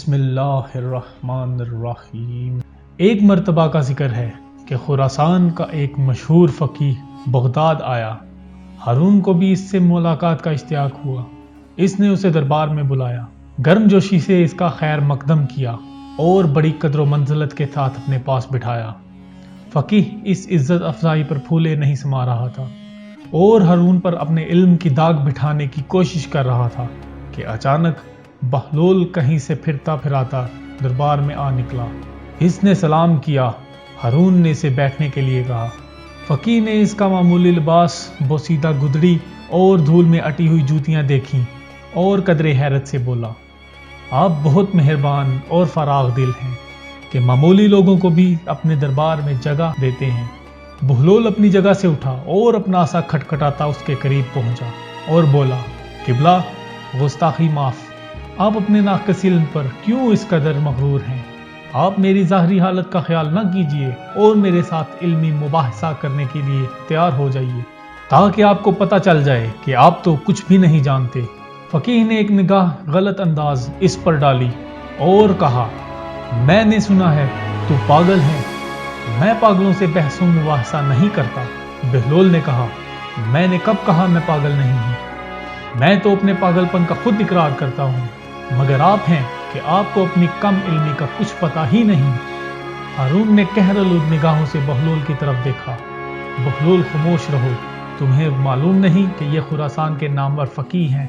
بسم اللہ الرحمن الرحیم۔ ایک مرتبہ کا ذکر ہے کہ خراسان کا ایک مشہور فقیہ بغداد آیا۔ ہارون کو بھی اس سے ملاقات کا اشتیاق ہوا۔ اس نے اسے دربار میں بلایا، گرم جوشی سے اس کا خیر مقدم کیا اور بڑی قدر و منزلت کے ساتھ اپنے پاس بٹھایا۔ فقیہ اس عزت افزائی پر پھولے نہیں سما رہا تھا اور ہارون پر اپنے علم کی داغ بٹھانے کی کوشش کر رہا تھا کہ اچانک بہلول کہیں سے پھرتا پھراتا دربار میں آ نکلا۔ اس نے سلام کیا۔ ہارون نے اسے بیٹھنے کے لیے کہا۔ فقیہ نے اس کا معمولی لباس، بوسیدہ گدڑی اور دھول میں اٹی ہوئی جوتیاں دیکھیں اور قدرے حیرت سے بولا، آپ بہت مہربان اور فراغ دل ہیں کہ معمولی لوگوں کو بھی اپنے دربار میں جگہ دیتے ہیں۔ بہلول اپنی جگہ سے اٹھا اور اپنا عصا کھٹکھٹاتا اس کے قریب پہنچا اور بولا، قبلہ، گستاخی معاف، آپ اپنے ناقص علم پر کیوں اس قدر مغرور ہیں؟ آپ میری ظاہری حالت کا خیال نہ کیجیے اور میرے ساتھ علمی مباحثہ کرنے کے لیے تیار ہو جائیے تاکہ آپ کو پتہ چل جائے کہ آپ تو کچھ بھی نہیں جانتے۔ فقیہ نے ایک نگاہ غلط انداز اس پر ڈالی اور کہا، میں نے سنا ہے تو پاگل ہے، میں پاگلوں سے بحث و مباحثہ نہیں کرتا۔ بہلول نے کہا، میں نے کب کہا میں پاگل نہیں ہوں؟ میں تو اپنے پاگل پن کا خود اقرار کرتا ہوں، مگر آپ ہیں کہ آپ کو اپنی کم علمی کا کچھ پتہ ہی نہیں۔ ہارون نے قہرآلود نگاہوں سے بہلول کی طرف دیکھا۔ بہلول، خاموش رہو، تمہیں معلوم نہیں کہ یہ خراسان کے نامور فقیہ ہیں؟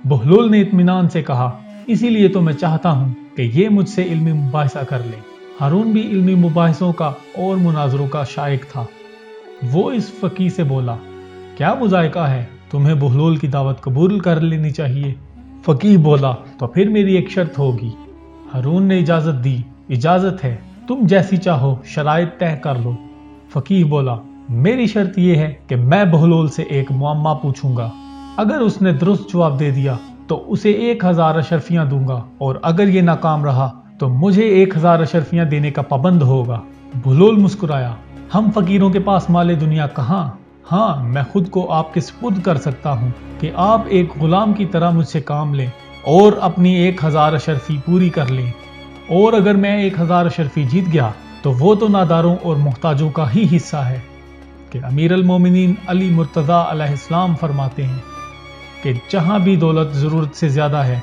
بہلول نے اطمینان سے کہا، اسی لیے تو میں چاہتا ہوں کہ یہ مجھ سے علمی مباحثہ کر لیں۔ ہارون بھی علمی مباحثوں کا اور مناظروں کا شائق تھا۔ وہ اس فقیہ سے بولا، کیا مذائقہ ہے، تمہیں بہلول کی دعوت قبول کر لینی چاہیے۔ فقیہ بولا، تو پھر میری ایک شرط ہوگی۔ ہارون نے اجازت دی، اجازت ہے، تم جیسی چاہو شرائط طے کر لو۔ فقیہ بولا، میری شرط یہ ہے کہ میں بہلول سے ایک معمہ پوچھوں گا، اگر اس نے درست جواب دے دیا تو اسے 1000 اشرفیاں دوں گا، اور اگر یہ ناکام رہا تو مجھے 1000 اشرفیاں دینے کا پابند ہوگا۔ بہلول مسکرایا، ہم فقیروں کے پاس مال دنیا کہاں؟ ہاں، میں خود کو آپ کے سپرد کر سکتا ہوں کہ آپ ایک غلام کی طرح مجھ سے کام لیں اور اپنی 1000 اشرفی پوری کر لیں، اور اگر میں 1000 اشرفی جیت گیا تو وہ تو ناداروں اور محتاجوں کا ہی حصہ ہے کہ امیر المومنین علی مرتضیٰ علیہ السلام فرماتے ہیں کہ جہاں بھی دولت ضرورت سے زیادہ ہے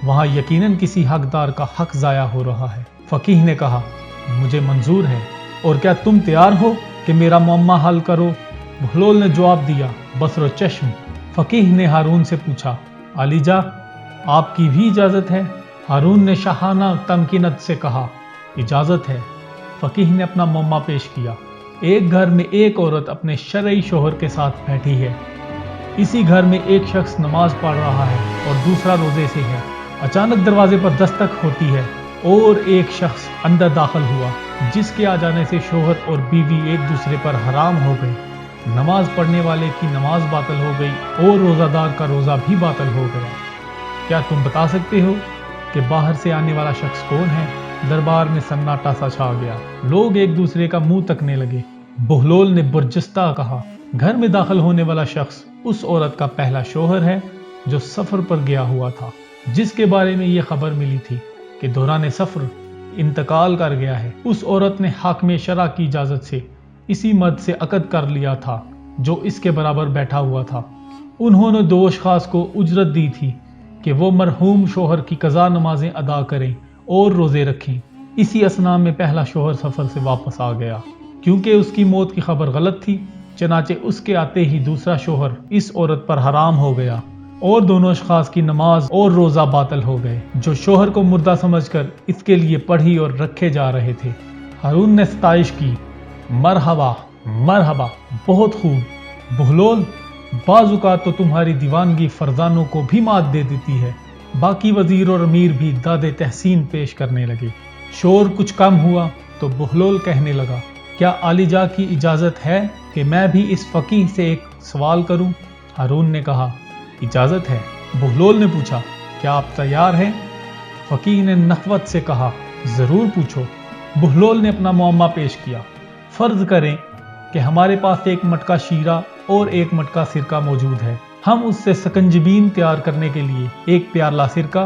وہاں یقیناً کسی حقدار کا حق ضائع ہو رہا ہے۔ فقیہ نے کہا، مجھے منظور ہے، اور کیا تم تیار ہو کہ میرا معمہ حل کرو؟ بہلول نے جواب دیا، بصر و چشم۔ فقیہ نے ہارون سے پوچھا، علی جا، آپ کی بھی اجازت ہے؟ ہارون نے شاہانہ تمکینت سے کہا، اجازت ہے۔ فقیہ نے اپنا معمہ پیش کیا۔ ایک گھر میں ایک عورت اپنے شرعی شوہر کے ساتھ بیٹھی ہے۔ اسی گھر میں ایک شخص نماز پڑھ رہا ہے اور دوسرا روزے سے ہے۔ اچانک دروازے پر دستک ہوتی ہے اور ایک شخص اندر داخل ہوا، جس کے آ جانے سے شوہر اور بیوی ایک دوسرے پر حرام ہو گئے۔ نماز پڑھنے والے کی نماز باطل ہو گئی اور روزہ دار کا روزہ بھی باطل ہو گیا۔ کیا تم بتا سکتے ہو کہ باہر سے آنے والا شخص کون ہے؟ دربار میں سناٹا سا چھا گیا۔ لوگ ایک دوسرے کا منہ تکنے لگے۔ بہلول نے برجستہ کہا، گھر میں داخل ہونے والا شخص اس عورت کا پہلا شوہر ہے جو سفر پر گیا ہوا تھا، جس کے بارے میں یہ خبر ملی تھی کہ دوران سفر انتقال کر گیا ہے۔ اس عورت نے حاکم شرع کی اجازت سے اسی مرد سے عقد کر لیا تھا جو اس کے برابر بیٹھا ہوا تھا۔ انہوں نے 2 اشخاص کو اجرت دی تھی کہ وہ مرحوم شوہر کی قضا نمازیں ادا کریں اور روزے رکھیں۔ اسی اثناء میں پہلا شوہر سفر سے واپس آ گیا۔ کیونکہ اس کی موت کی خبر غلط تھی، چنانچہ اس کے آتے ہی دوسرا شوہر اس عورت پر حرام ہو گیا اور دونوں اشخاص کی نماز اور روزہ باطل ہو گئے، جو شوہر کو مردہ سمجھ کر اس کے لیے پڑھی اور رکھے جا رہے تھے۔ ہارون نے ستائش کی، مرحبا، مرحبا، بہت خوب۔ بہلول، بعض اوقات تو تمہاری دیوانگی فرزانوں کو بھی مات دے دیتی ہے۔ باقی وزیر اور امیر بھی داد تحسین پیش کرنے لگے۔ شور کچھ کم ہوا تو بہلول کہنے لگا، کیا علی جا کی اجازت ہے کہ میں بھی اس فقیہ سے ایک سوال کروں؟ ہارون نے کہا، اجازت ہے۔ بہلول نے پوچھا، کیا آپ تیار ہیں؟ فقیہ نے نخوت سے کہا، ضرور پوچھو۔ بہلول نے اپنا معمہ پیش کیا۔ فرض کریں کہ ہمارے پاس ایک مٹکا شیرہ اور ایک مٹکا سرکہ موجود ہے۔ ہم اس سے سکنجبین تیار کرنے کے لیے ایک پیالہ سرکہ